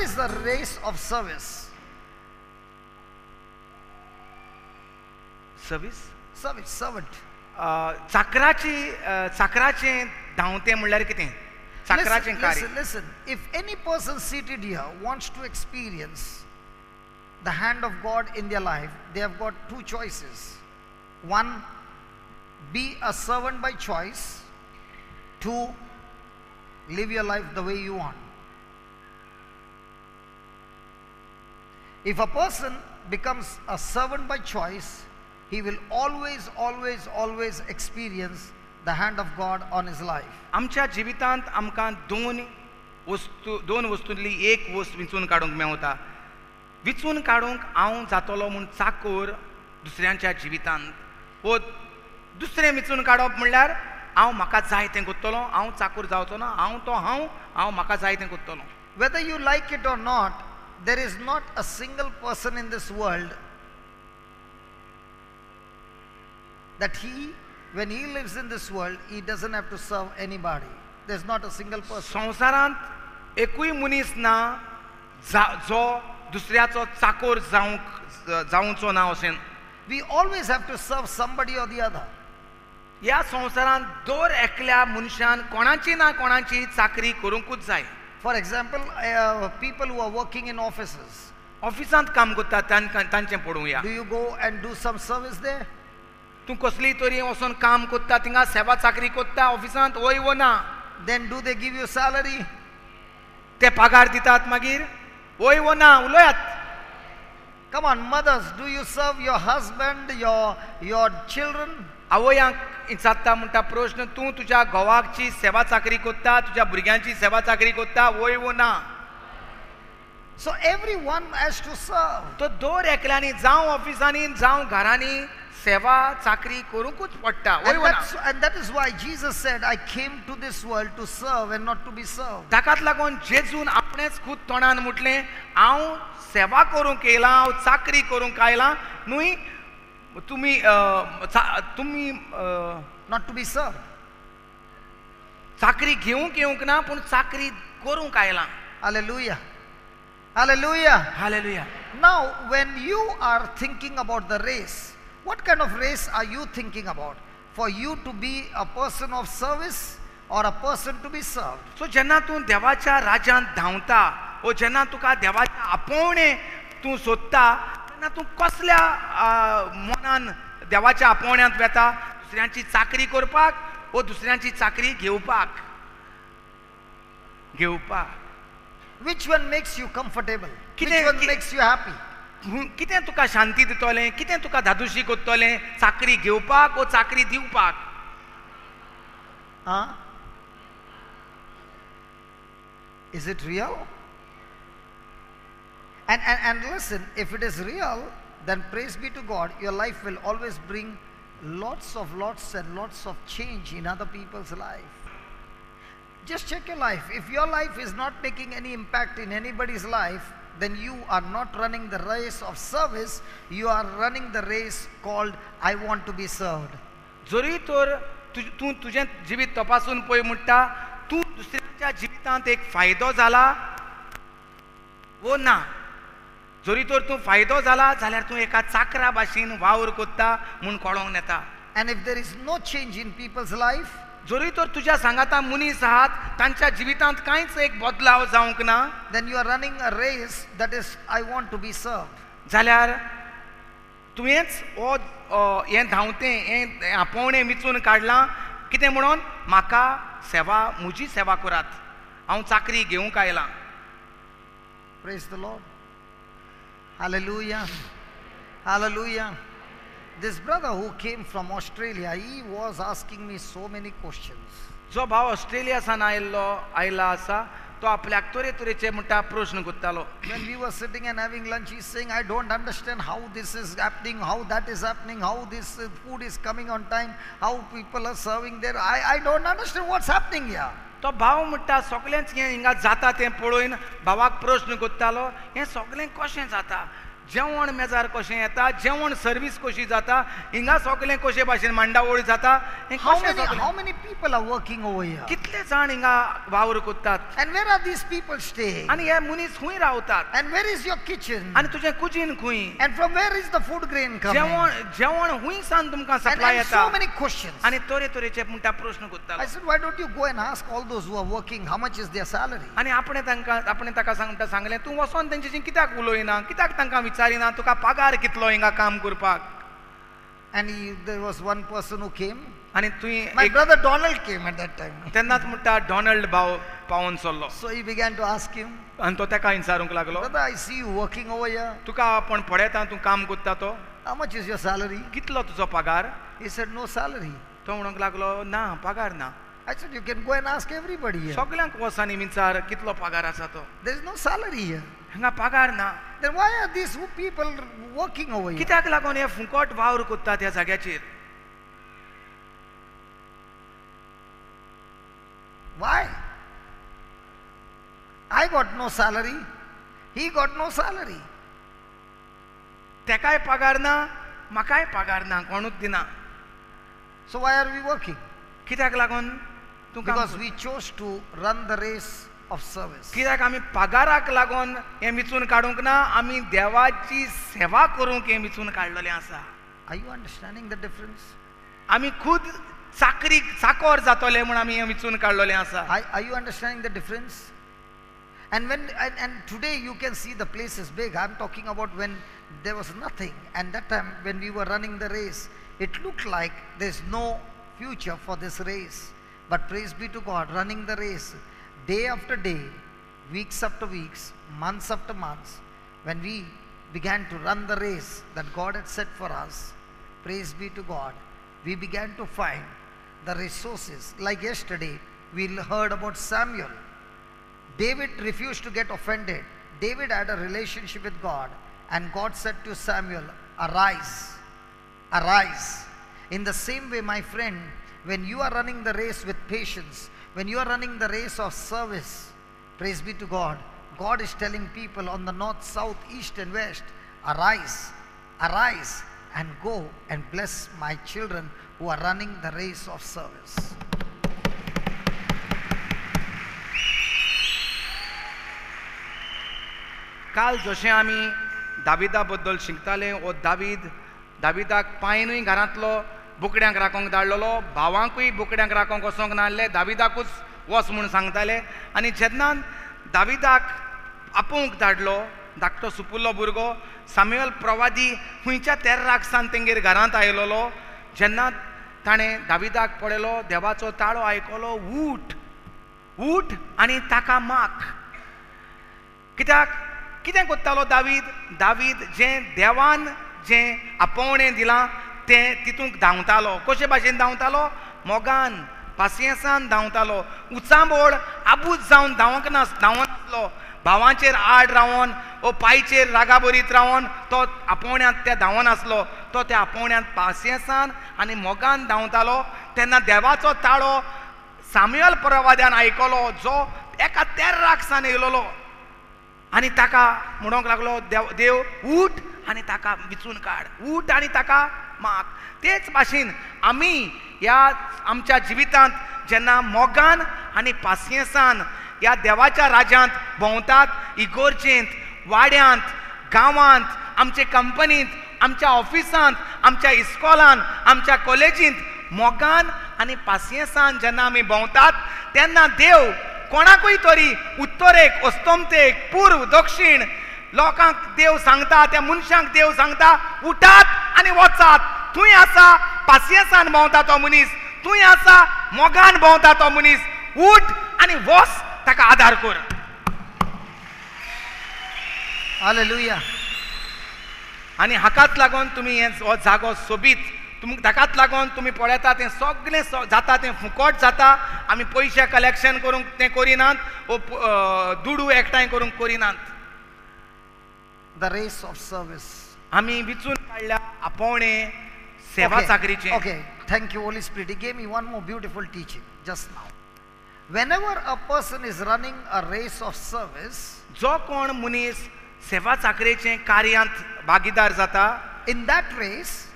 is the race of service? Service Service, servant. चाकराचें धांवतें म्हणल्यार कितें? चाकराचें कार्य. Listen. If any person seated here wants to experience the hand of God in their life, they have got two choices. One, be a servant by choice. Two, live your life the way you want. If a person becomes a servant by choice, he will always, always, always experience the hand of God on his life. आमच्या जिवितांत आमकां दोन वस्तूंतली एक वस्त विंचून काडूंक मेवता. विंचून काडूंक हांव जातलो म्हूण चाकोर दुसऱ्यांच्या जिवितांत. वो दुसरें विंचून काडप म्हणल्यार हांव म्हाका जाय तें करतलों, हांव चाकोर जावचो ना, हांव म्हाका जाय तें करतलों. Whether you like it or not, there is not a single person in this world that when he lives in this world, he doesn't have to serve anybody. There's not a single person. संवसारांत एकूय मनीस ना जो दुसऱ्याचो चाकोर जावचो ना अशें. We always have to serve somebody or the other. ह्या संवसारांत दर एकल्या मनशान कोणाची ना कोणाची चाकरी करूंकूच जाय. For example, people who are working in offices. ऑफिसांत काम करता तांचें पळोवया. Do you go and do some service there? तूं कसली तरी वचून काम करता थिंगा सेवा चाकरी करता ऑफिसांत वय वो ना. Then do they give you salary? ते पगार दितात मागीर वय वो ना उलयात. Come on, mothers, do you serve your husband, your children? आवयांक विचारता म्हणटा प्रश्न, तूं तुज्या घोवाची सेवा चाकरी करता, तुज्या भुरग्यांची सेवा चाकरी करता वय वो ना. So everyone has to serve. तो दर एकल्यानी जावं ऑफिसांनी जावं घरांनी सेवा चाकरी करूंकूच पडटा वय वो ना. And that is why Jesus said, I came to this world to serve and not to be served. ताकाच लागून जेजून आपणेच खुद तोंडान म्हटलें, हांव सेवा करूंक येयलां, हांव चाकरी करूंक आयलां न्हय, तुम्ही not to be served. चाकरी घेवंक ना पूण चाकरी करूंक आयलां. Hallelujah. Hallelujah. Hallelujah. Now, when you are thinking about the race, what kind of race are you thinking about? For you to be a person of service or a person to be served? सो जेन्ना तूं देवाच्या राज्यांत धांवता ओ जेन्ना तुका देवाचे आपोवणे तूं सोदता तेन्ना तूं कसल्या मनान देवाच्या आपोवण्यांत वेता? दुसऱ्यांची चाकरी करपाक ओ दुसऱ्यांची चाकरी घेवपाक? Which one makes you comfortable? Which कितें- one makes you happy? कितें तुका शांती दितलें? कितें तुका धादोशी कोत्तलें? चाकरी घेवपाक ओ चाकरी दिवपाक? Huh? Is it real? And listen, if it is real, then praise be to God, your life will always bring lots and lots of change in other people's life. Just check your life. If your life is not making any impact in anybody's life, then you are not running the race of service, you are running the race called I want to be served. जरी तर तूं तुजें जिवीत तपासून पळय म्हणटा तूं दुसऱ्याच्या जिवितांत एक फायदो जाला वो ना. जरी तर तूं फायदो जाला जाल्यार तूं एका चाकरा भाशेन वावर कोत्ता म्हूण कळोंक येता. And if there is no change in people's life, जरी तर तुज्या सांगाता मनीस आहात तांच्या जिवितांत कांयच एक बदलाव जावंक ना, then you are running a race that is I want to be served. जाल्यार तुवेंच हें धांवतें हें आपोवणें विचून काडलां कितें म्हणून म्हाका सेवा म्हजी सेवा करात, हांव चाकरी घेवंक आयलां. Praise the Lord. Hallelujah. Hallelujah. This brother who came from Australia, he was asking me so many questions. जो भाव ऑस्ट्रेलियासान आयला आसा तो आपल्याक तरेतरेचे म्हणटा प्रश्न करतालो. When we were sitting and having lunch, he's saying, I don't understand how this is happening, how that is happening, how this food is coming on time, how people are serving there. I don't understand what's happening here. तो भाव म्हणटा सगळेंच हें हिंगा जाता तें पळोवन भावाक प्रश्न करतालो, हें सगळें कशें जाता? जेवण मेजार कशें येता, जेवण सर्वीस कशी जाता, हिंगा सगळें कशे भाशेन मांडावळ जाता, हें कशें सगळें. How many people are working over here? कितले जाण हिंगा वावर कोत्तात And where are these people staying? आनी हे मनीस खूंय रावतात And where is your kitchen? आनी तुजें कुजीन खूंय, And from where is the food grain coming? जेवण खूंय सान तुमकां And सप्लाय येता. so many questions. आनी तरे तरेचे म्हणटा प्रश्न I कोत्तालो. said, why don't you go and ask all those who are working how much is their salary? आनी आपणें ताका सांगलें तूं वचोन तेंच्याशी कित्याक उलोयना, कित्याक तांकां विचारिना तुका पगार कितलो हिंगा काम करपाक. And there was one person who came. आनी तुवें My brother Donald came at that time. तेन्नाच म्हणटा डॉनल्ड भाव पावून चल्लो So he began to ask him, आनी तो ताका विचारूंक लागलो, brother, I see you working over here. तुका आपण पळयता तूं काम कोत्ता तो, How much is your salary? कितलो तुजो पगार. He said, no salary. तो म्हणूंक लागलो ना पगार ना. I said, you can go and ask everybody here. सगळ्यांक वचांनी विचार कितलो पगार आसा तो. There is no salary here. हांगा पगार ना. Then why are these people working over here? कित्याक लागून हे फुकट वावर कोत्तात ह्या जाग्याचेर. Why? I got no salary. He got no salary. तेकाय पगार ना, म्हाकाय पगार ना, कोणूच दिना. So why are we working? कित्याक लागून तूं काम Because we chose to run the race of service. कित्याक आमी पगाराक लागून हें विचून काडूंक ना, आमी देवाची सेवा करूंक हें विचून काडलेलें आसा. Are you understanding the difference? आमी खुद चाकर जातले म्हूण आमी हें विचून काडलेलें आसा. Are you understanding the difference? And today you can see the place is big. I'm talking about when there was nothing, and that time when we were running the race, it looked like there's no future for this race. But praise be to God, running the race day after day, weeks after weeks, months after months, when we began to run the race that God had set for us, praise be to God, we began to find the resources. Like yesterday, we heard about Samuel. David refused to get offended. David had a relationship with God, and God said to Samuel, arise, arise. In the same way, my friend, when you are running the race with patience, when you are running the race of service, praise be to God, God is telling people on the north, south, east and west, arise, arise and go and bless my children who are running the race of service. काल जशें आमी दाविदा बद्दल शिकताले, ओ दाविदाक पांयनूय घरांतलो बुकड्यांक राखोंक धाडलेलो, भावांकूय बुकड्यांक राखोंक वचोंक नासले, दाविदाकूच वच म्हूण सांगताले. आनी जेन्ना दाविदाक आपोवंक धाडलो, धाकटो सुपुल्लो भुरगो साम्युएल प्रवादी खंयच्या तेर्राक सावन तेंगेर घरांत आयलोलो, जेन्ना ताणें दाविदाक पळयलो, देवाचो ताळो आयकलो, उठ उठ आनी ताका माग. कित्याक कितें कोत्तालो दावीद जें देवान जें आपोवणें दिलां तें तितूंक धांवतालो. कशे भाशेन धांवतालो? मोगान, पासियेंसान धांवतालो. उचांबोळ आबूज जावन धांवनासलो. भावांचेर आड रावन ओ पांयचेर रागा बरीत रावन तो आपोवण्यांत ते धांवनासलो. तो त्या आपोवण्यांत पासियेंसान आनी मोगान धांवतालो. तेन्ना देवाचो ताळो साम्युएल प्रवाद्यान आयकलो, जो एका तेर्राक सावन येयलोलो, आनी ताका म्हणोंक लागलो, देव उठ आनी ताका विचून काड, उठ आनी ताका माग. तेच भाशेन आमी ह्या आमच्या जिवितांत जेन्ना मोगान आनी पासियेंसान ह्या देवाच्या राज्यांत भोंवतात, इगोर्जेंत, वाड्यांत, गांवांत, आमचे कंपनींत, आमच्या ऑफिसांत, आमच्या इस्कॉलांत, आमच्या कॉलेजींत मोगान आनी पासियेंसान जेन्ना आमी भोंवतात, तेन्ना देव कोणाकूय तरी उत्तरेक, अस्तंतेक, पूर्व, दक्षिण लोकांक देव सांगता, त्या मनशांक देव सांगता, उठात आनी वचात. थंय आसा पासियेंसान भोंवता तो मनीस, थंय आसा मोगान भोंवता तो मनीस, उठ आनी वच, ताका आदार कर. Hallelujah. आनी हाकाच लागून तुमी हो जागो सोबीत, ताकाच लागून तुमी पळयता तें सगळें जाता तें फुकट जाता. आमी पयशे कलेक्शन करूंक तें करिनात, वो दुडू एकठांय करूंक करिनात. The race of service. आमी विचून काडल्या आपोवणें सेवा चाकरीचें. Okay, thank you Holy Spirit. He gave me one more beautiful teaching just now. Whenever a person is running a race of service, जो कोण मनीस सेवा चाकरेचे कार्यांत भागीदार जाता, in that race,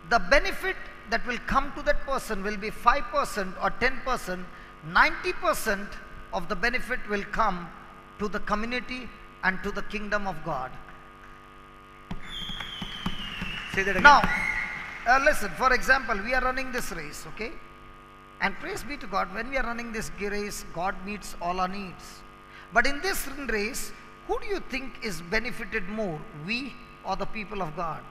the benefit that will come to that person will be 5% or 10%. 90% of the benefit will come to the community and to the kingdom of God. say that again. Now, listen, for example, we are running this race, okay? And praise be to God, when we are running this race, God meets all our needs. But in this race, who do you think is benefited more, we or the people of God?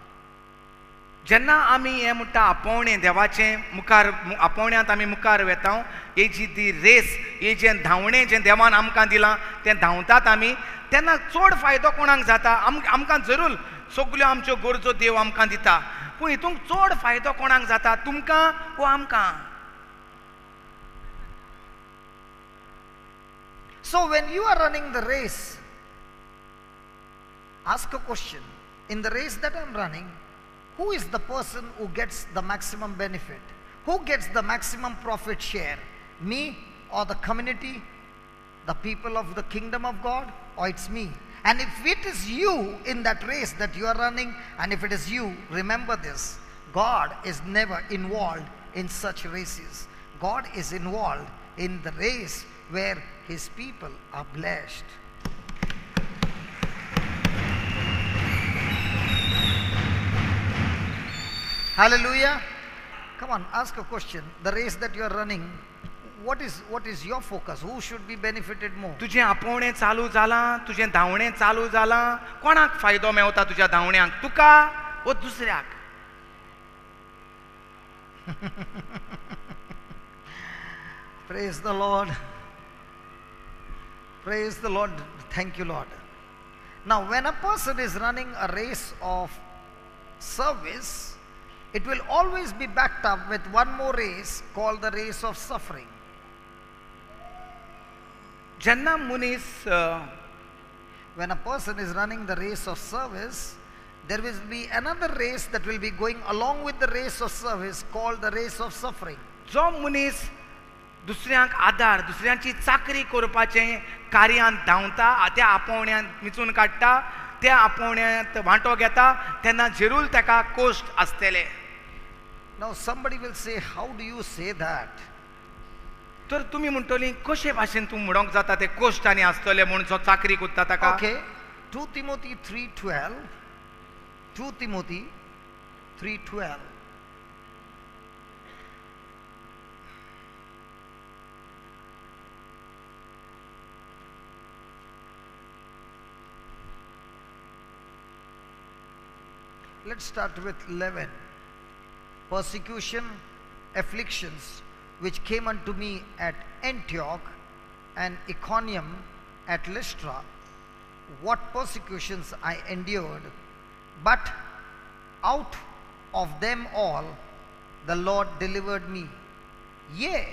जेन्ना आमी हें म्हणटा आपोवणें देवाचें मुखार आपोवण्यांत आमी मुखार वेता, ही जी ती रेस, ही जें धांवणें जें देवान आमकां दिलां तें धांवतात आमी, तेन्ना चड फायदो कोणाक जाता? आमकां जरूर सगल्यो आमच्यो गरजो देव आमकां दिता, पूण हितूंक चड फायदो कोणाक जाता? तुमकां वो आमकां? So when you are running the race, ask a question. In the race that I am running, who is the person who gets the maximum benefit? Who gets the maximum profit share? Me or the community, the people of the kingdom of God, or it's me? And if it is you in that race that you are running, and if it is you, remember this, God is never involved in such races. God is involved in the race where his people are blessed. Hallelujah. Come on, ask a question. The race that you are running, what is your focus? Who should be benefited more? तुजें आपोवणें चालू जालां, तुजें धांवणें चालू जालां, कोणाक फायदो मेवता तुज्या धांवण्यांक? तुका वो दुसऱ्याक? Praise the Lord. Praise the Lord. Thank you, Lord. Now, when a person is running a race of service, it will always be backed up with one more race called the race of suffering. जेन्ना मनीस When a person is running the race of service, there will be another race that will be going along with the race of service called the race of suffering. जो मनीस दुसऱ्यांक आदार, दुसऱ्यांची चाकरी करपाचें कार्यांत धांवता, त्या आपोवण्यांत मिचून काडटा, त्या आपोवण्यांत वांटो घेता, तेन्ना जरूर ताका कोश्ट आसतले. Now somebody will say, how do you say that? तर तुमी म्हणटली कशे भाशेन तूं म्हणोंक जाता ते कोश्ट आनी आसतले म्हूण जो चाकरी करता ताका? Okay, 2 Timothy 3:12. 2 Timothy 3:12. Let's start with 11. Persecution, afflictions, which came unto me at Antioch and Iconium at Lystra, what persecutions I endured, but out of them all the Lord delivered me. Yea,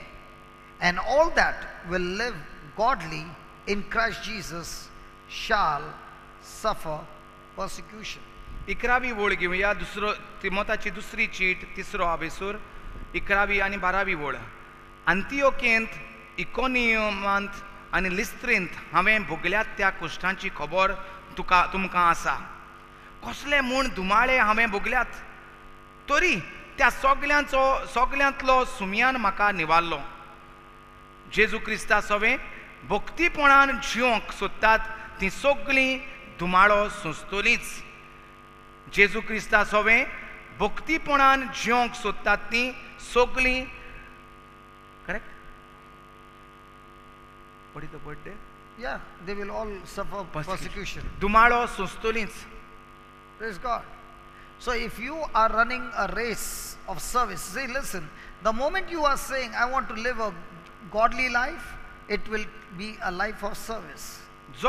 and all that will live godly in Christ Jesus shall suffer persecution. 11वी ओळ घेवया, तिमोथाची दुसरी cheat, 3रो आबेसूर, 11वी आनी 12वी ओळ. अंतियोकेंत, इकोनियमांत आनी लिस्त्रेंत हांवें भोगल्यात त्या कश्टांची खबर तुमकां आसा. कसले म्हूण धुमाळे हांवें भोगल्यात, तरी त्या सगल्यांतलो सुमयान म्हाका निवारलो. जेजू क्रिस्ता सवें भक्तीपणान जिवंक सोदतात तीं सगळीं धुमाळो सोंसतलींच. जेजू क्रिस्ता सवें भक्तीपणान जिवंक सोदतात तीं सगळीं, correct? What is the word there? Yeah, they will all suffer persecution. धुमाळो सोंसतलींच. Praise God. So if you are running a race of service, say, listen, the moment you are saying, I want to live a godly life, it will be a life of service. You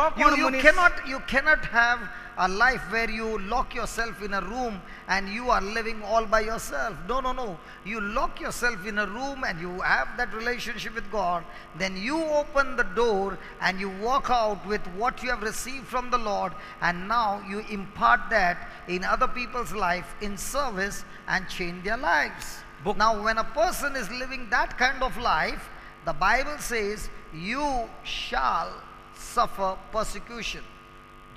cannot have a life where you lock yourself in a room and you are living all by yourself. No. You lock yourself in a room and you have that relationship with God. Then you open the door and you walk out with what you have received from the Lord, and now you impart that in other people's life in service and change their lives. Now when a person is living that kind of life, the Bible says, you shall suffer persecution.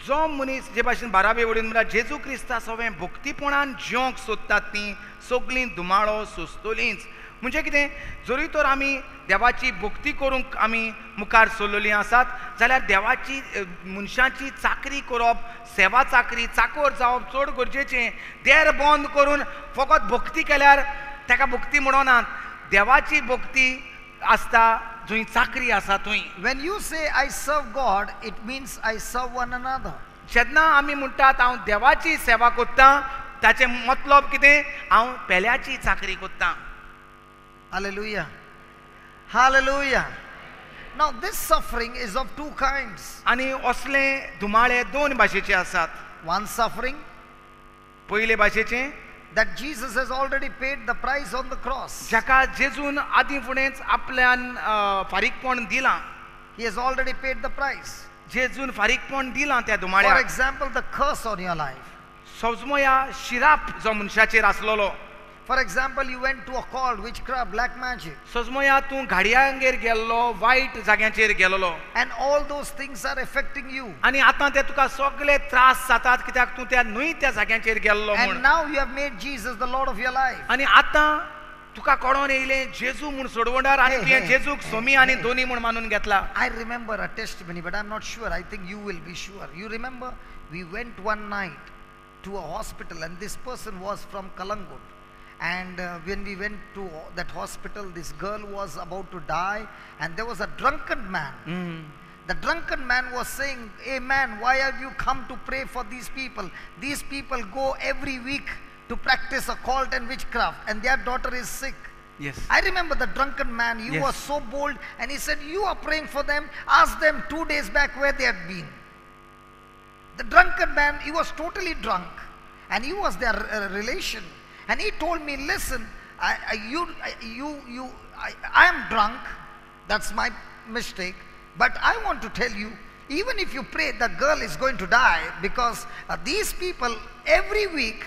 जो मनीस जे भाशेन 12वे वडीन म्हळ्यार जेजू Crysta सगळें भक्तीपणान जिवंक सोदतात तीं सगळीं दुमाळो सोंसतलींच. म्हणजे कितें, जरी तर आमी देवाची भक्ती करूंक आमी मुखार सरलेलीं आसात जाल्यार देवाची मनशाची चाकरी करप, सेवा चाकरी चाकोर जावप चड गरजेचें. देर बंद करून फकत भक्ती केल्यार ताका भक्ती म्हणनात. देवाची भक्ती आसता जंय चाकरी आसा थंय. When you say I serve God, it means I serve one another. जेन्ना आमी म्हणटात हांव देवाची सेवा कोत्तां ताचें मतलब कितें, हांव पेल्याची चाकरी कोत्तां. Hallelujah. Hallelujah. Now this suffering is of two kinds. आनी असले दुमाळे दोन भाशेचे आसात. One suffering पयले भाशेचें that Jesus has already paid the price on the cross. जाका जेजून आदीं फुडेंच आपल्यान फारीकपण दिलां. He has already paid the price. जेजून फारीकपण दिलां त्या For दुमाळ्याक. example, the curse on your life. समजूया शिराप जो मनशाचेर आसलेलो. For example, you went to a cult, witchcraft, black magic. समजूया तूं घाडयांगेर गेल्लो, वायट जाग्यांचेर गेल्लो And all those things are affecting you. आनी आतां ते तुका सगळे त्रास जातात कित्याक तूं त्या न्हय त्या जाग्यांचेर गेल्लो And म्हूण. now you have made Jesus the Lord of your life. आनी आतां तुका कळोन येयलें जेजू म्हूण सोडवणार आनी तुवें जेजूक सोमी आनी दोनी म्हूण मानून घेतला. I remember a testimony, but I'm not sure. I think you will be sure. You remember, we went one night to a hospital, and this person was from Kalangut. And when we went to that hospital, this girl was about to die, and there was a drunken man. The drunken man was saying, "Hey man, why have you come to pray for these people? These people go every week to practice occult and witchcraft, and their daughter is sick." Yes. I remember the drunken man, he Yes. was so bold, and he said, "You are praying for them, ask them 2 days back where they had been." The drunken man, he was totally drunk, and he was their relation. And he told me, "Listen, I am drunk, that's my mistake, but I want to tell you, even if you pray, the girl is going to die, because these people every week,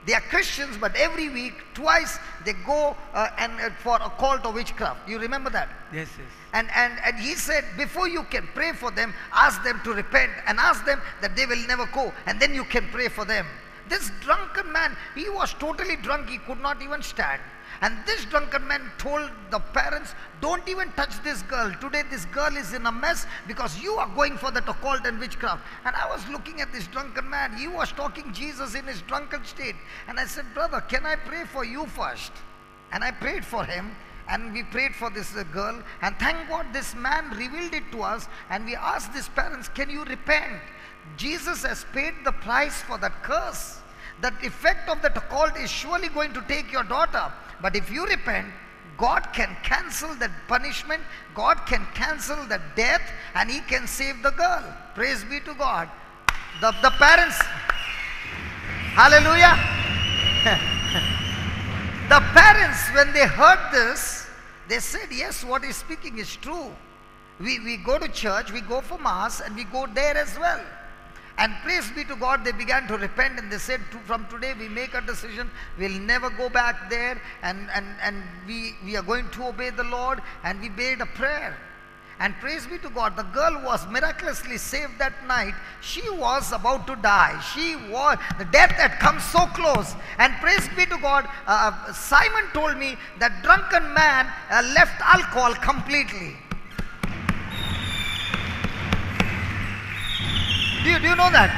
they are Christians, but every week, twice, they go and for occult or witchcraft." You remember that? Yes, yes. And he said, before you can pray for them, ask them to repent and ask them that they will never go, and then you can pray for them. This drunken man, he was totally drunk, he could not even stand. And this drunken man told the parents, "Don't even touch this girl. Today this girl is in a mess because you are going for that occult and witchcraft." And I was looking at this drunken man. He was talking Jesus in his drunken state. And I said, "Brother, can I pray for you first?" And I prayed for him. And we prayed for this girl. And thank God this man revealed it to us. And we asked these parents, "Can you repent? Jesus has paid the price for that curse. That effect of that occult is surely going to take your daughter. But if you repent, God can cancel that punishment. God can cancel the death, and He can save the girl." Praise be to God. The parents, hallelujah. The parents, when they heard this, they said, "Yes, what he's speaking is true. We go to church, we go for mass, and we go there as well." And praise be to God, they began to repent, and they said, "From today we make a decision, we'll never go back there, and we are going to obey the Lord." And we made a prayer. And praise be to God, the girl was miraculously saved that night. She was about to die. The death had come so close. And praise be to God, Simon told me that drunken man left alcohol completely. Do you know that?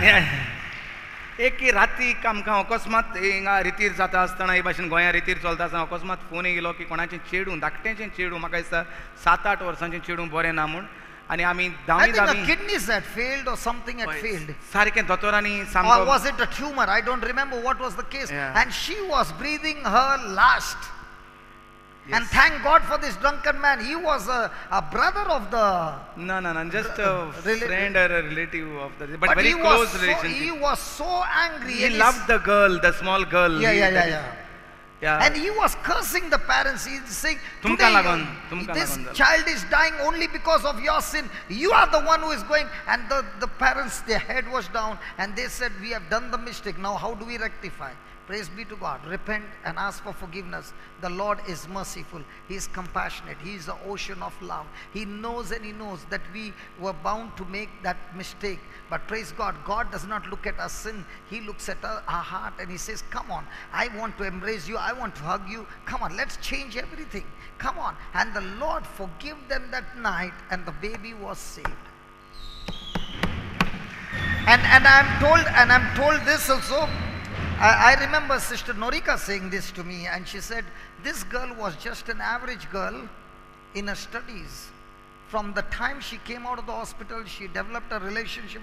एक राती आमकां अकस्मात हिंगा रितीर जाता आसतना हे भाशेन गोंया रितीर चलता आसतना अकस्मात फोन येयलो की कोणाचें चेडूं धाकटेंचें चेडूं, म्हाका दिसता 7-8 वर्सांचें चेडूं बरें ना म्हूण. आनी आमी I धांवी think the धांवी kidneys had failed or something had failed. सारकें दोतोरांनी Or सामको. was it a tumor? I don't remember what was the case. Yeah. And she was breathing her last. Yes. And thank God for this drunken man. He was a brother of the... No, just a Relative. friend or a relative of the, but very he close he relationship. was so angry. He and loved the girl, the small girl. Yeah. Yeah. And he was cursing the parents. He's saying, Tumka "Today lagon, this lagon. child is dying only because of your sin. You are the one who is going." And the parents, their head was down, and they said, "We have done the mistake. Now how do we rectify?" Praise be to God. Repent and ask for forgiveness. The Lord is merciful. He is compassionate. He is the ocean of love. He knows and He knows that we were bound to make that mistake. But praise God, God does not look at our sin. He looks at our heart and He says, come on, I want to embrace you. I want to hug you. Come on, let's change everything. Come on. And the Lord forgave them that night, and the baby was saved. And I'm told this also. I remember Sister Norika saying this to me, and she said this girl was just an average girl in her studies. From the time she came out of the hospital, she developed a relationship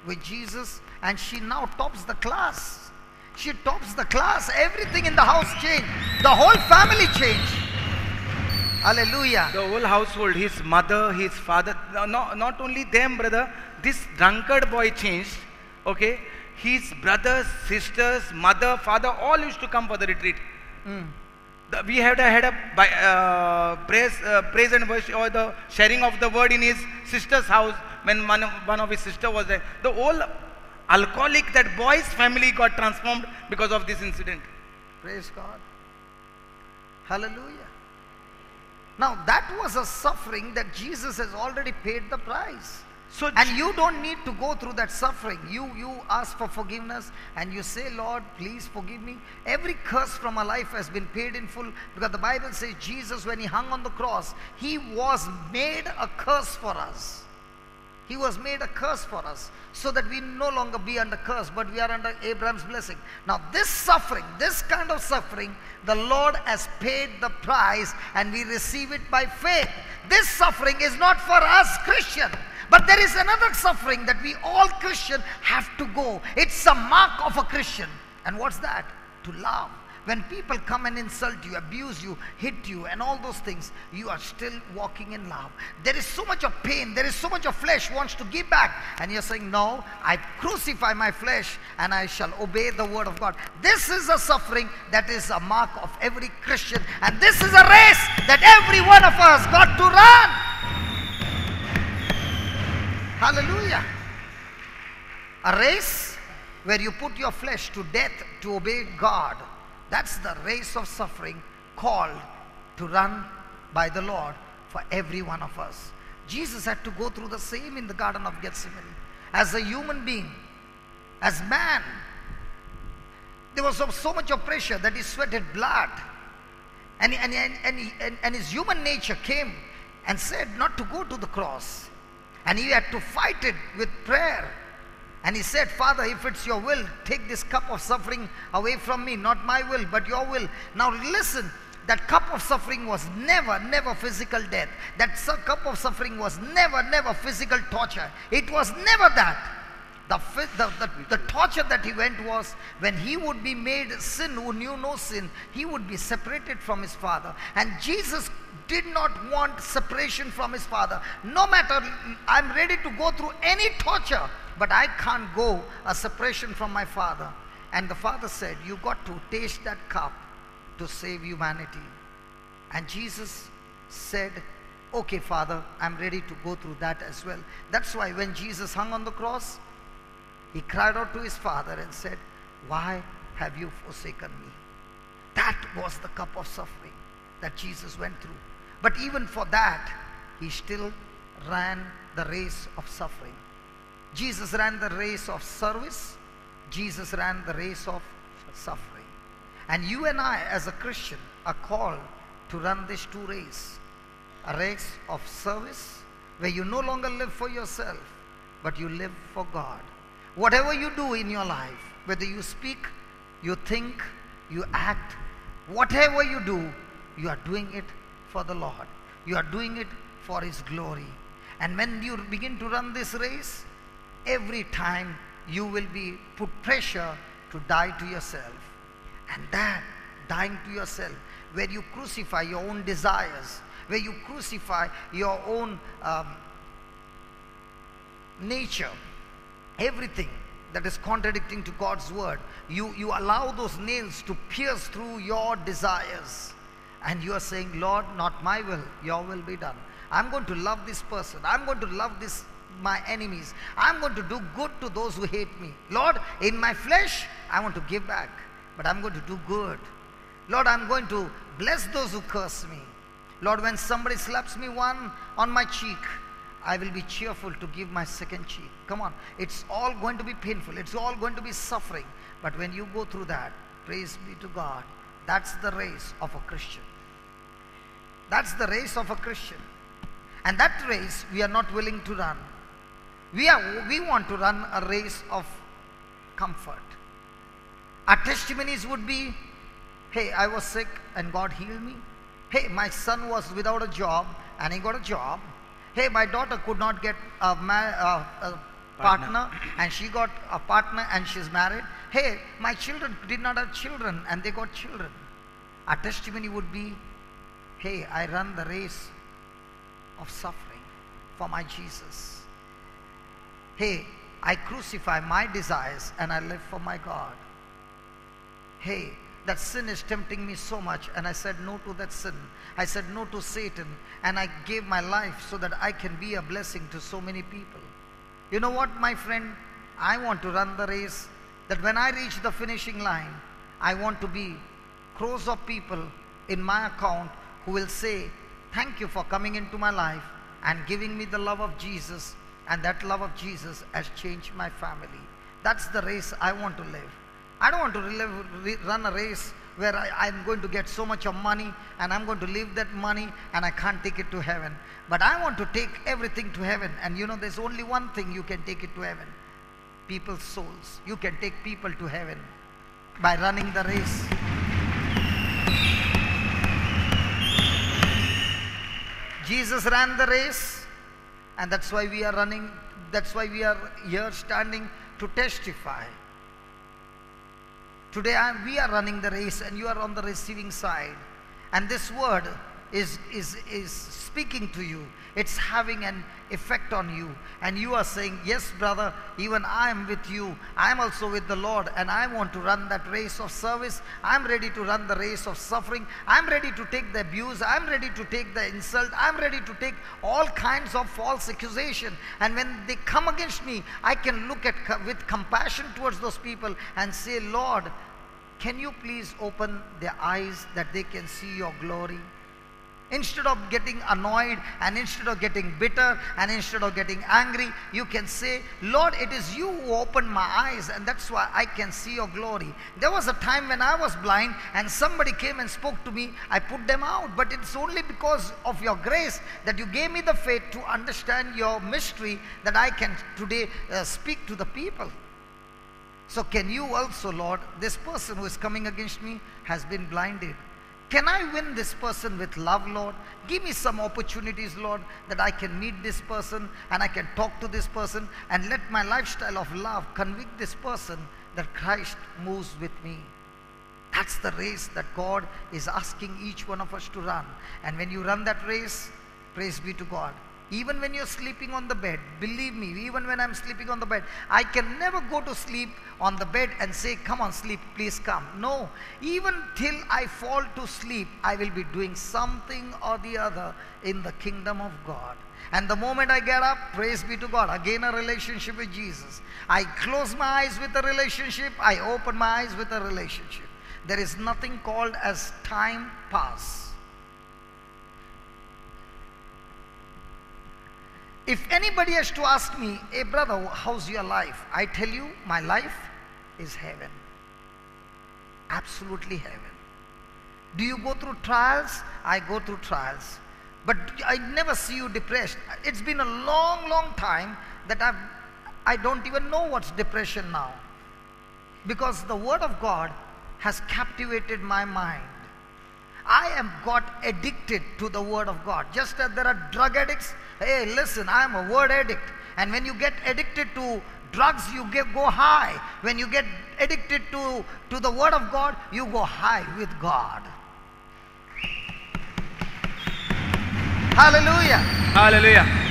with Jesus, and she now tops the class. She tops the class. Everything in the house changed. The whole family changed. Hallelujah. The whole household, his mother, his father, not only them, brother, this drunkard boy changed, okay? His brothers, sisters, mother, father, all used to come for the retreat. We had a praise and worship, or the sharing of the word in his sister's house when one of his sister was there. The whole alcoholic, that boy's family got transformed because of this incident. Praise God. Hallelujah. Now that was a suffering that Jesus has already paid the price. So, and you don't need to go through that suffering. You ask for forgiveness and you say, Lord, please forgive me. Every curse from our life has been paid in full, because the Bible says Jesus, when He hung on the cross, He was made a curse for us. He was made a curse for us, so that we no longer be under curse, but we are under Abraham's blessing. Now this suffering, this kind of suffering, the Lord has paid the price, and we receive it by faith. This suffering is not for us Christian, but there is another suffering that we all Christian have to go. It's a mark of a Christian. And what's that? To love. When people come and insult you, abuse you, hit you, and all those things, you are still walking in love. There is so much of pain, there is so much of flesh wants to give back, and you're saying, no, I crucify my flesh and I shall obey the word of God. This is a suffering that is a mark of every Christian, and this is a race that every one of us got to run. Hallelujah. A race where you put your flesh to death to obey God. That's the race of suffering called to run by the Lord for every one of us. Jesus had to go through the same in the Garden of Gethsemane. As a human being, as man, there was so much of pressure that He sweated blood. And His human nature came and said not to go to the cross. And He had to fight it with prayer. And He said, Father, if it's your will, take this cup of suffering away from me. Not my will, but your will. Now listen, that cup of suffering was never physical death. That cup of suffering was never physical torture. It was never that. The torture that He went was when He would be made sin who knew no sin. He would be separated from His Father. And Jesus did not want separation from His Father. No matter, I'm ready to go through any torture, but I can't go a separation from my Father. And the Father said, you got to taste that cup to save humanity. And Jesus said, okay, Father, I'm ready to go through that as well. That's why when Jesus hung on the cross, He cried out to His Father and said, why have you forsaken me? That was the cup of suffering that Jesus went through. But even for that, He still ran the race of suffering. Jesus ran the race of service. Jesus ran the race of suffering. And you and I as a Christian are called to run these two races. A race of service where you no longer live for yourself, but you live for God. Whatever you do in your life, whether you speak, you think, you act, whatever you do, you are doing it for the Lord. You are doing it for His glory. And when you begin to run this race, every time you will be put pressure to die to yourself. And that dying to yourself, where you crucify your own desires, where you crucify your own nature, everything that is contradicting to God's word, you allow those nails to pierce through your desires. And you are saying, Lord, not my will, your will be done. I'm going to love this person. I'm going to love my enemies. I'm going to do good to those who hate me. Lord, in my flesh, I want to give back. but I'm going to do good. Lord, I'm going to bless those who curse me. Lord, when somebody slaps me one on my cheek, I will be cheerful to give my second cheek. Come on. It's all going to be painful. It's all going to be suffering. But when you go through that, praise be to God, that's the race of a Christian. That's the race of a Christian. And that race we are not willing to run. We want to run a race of comfort. Our testimonies would be, hey, I was sick and God healed me. Hey, my son was without a job and he got a job. Hey, my daughter could not get a partner and she got a partner and she's married. Hey, my children did not have children and they got children. Our testimony would be, hey, I run the race of suffering for my Jesus. Hey, I crucify my desires and I live for my God. Hey, that sin is tempting me so much and I said no to that sin. I said no to Satan and I gave my life so that I can be a blessing to so many people. You know what, my friend? I want to run the race that when I reach the finishing line, I want to be crores of people in my account who will say, thank you for coming into my life and giving me the love of Jesus, and that love of Jesus has changed my family. That's the race I want to live. I don't want to run a race where I'm going to get so much of money and I'm going to leave that money and I can't take it to heaven. But I want to take everything to heaven. And you know, there's only one thing you can take it to heaven. People's souls. You can take people to heaven by running the race. Jesus ran the race, and that's why we are running, that's why we are here standing to testify. Today we are running the race and you are on the receiving side. And this word is speaking to you. It's having an effect on you. And you are saying, yes, brother, even I am with you. I am also with the Lord and I want to run that race of service. I'm ready to run the race of suffering. I'm ready to take the abuse. I'm ready to take the insult. I'm ready to take all kinds of false accusation. And when they come against me, I can look at with compassion towards those people and say, Lord, can you please open their eyes that they can see your glory? Instead of getting annoyed and instead of getting bitter and instead of getting angry, you can say, Lord, it is you who opened my eyes and that's why I can see your glory. There was a time when I was blind and somebody came and spoke to me. I put them out, but it's only because of your grace that you gave me the faith to understand your mystery that I can today speak to the people. So can you also, Lord, this person who is coming against me has been blinded. Can I win this person with love, Lord? Give me some opportunities, Lord, that I can meet this person and I can talk to this person and let my lifestyle of love convict this person that Christ moves with me. That's the race that God is asking each one of us to run. And when you run that race, praise be to God. Even when you're sleeping on the bed, believe me, even when I'm sleeping on the bed, I can never go to sleep on the bed and say, come on, sleep, please come. No, even till I fall to sleep, I will be doing something or the other in the kingdom of God. And the moment I get up, praise be to God, again a relationship with Jesus. I close my eyes with a relationship, I open my eyes with a relationship. There is nothing called as time pass. If anybody has to ask me, hey brother, how's your life? I tell you, my life is heaven. Absolutely heaven. Do you go through trials? I go through trials. But I never see you depressed. It's been a long, long time that I don't even know what's depression now. Because the Word of God has captivated my mind. I am got addicted to the Word of God. Just as there are drug addicts, hey, listen, I am a word addict. And when you get addicted to drugs, you go high. When you get addicted to the Word of God, you go high with God. Hallelujah. Hallelujah.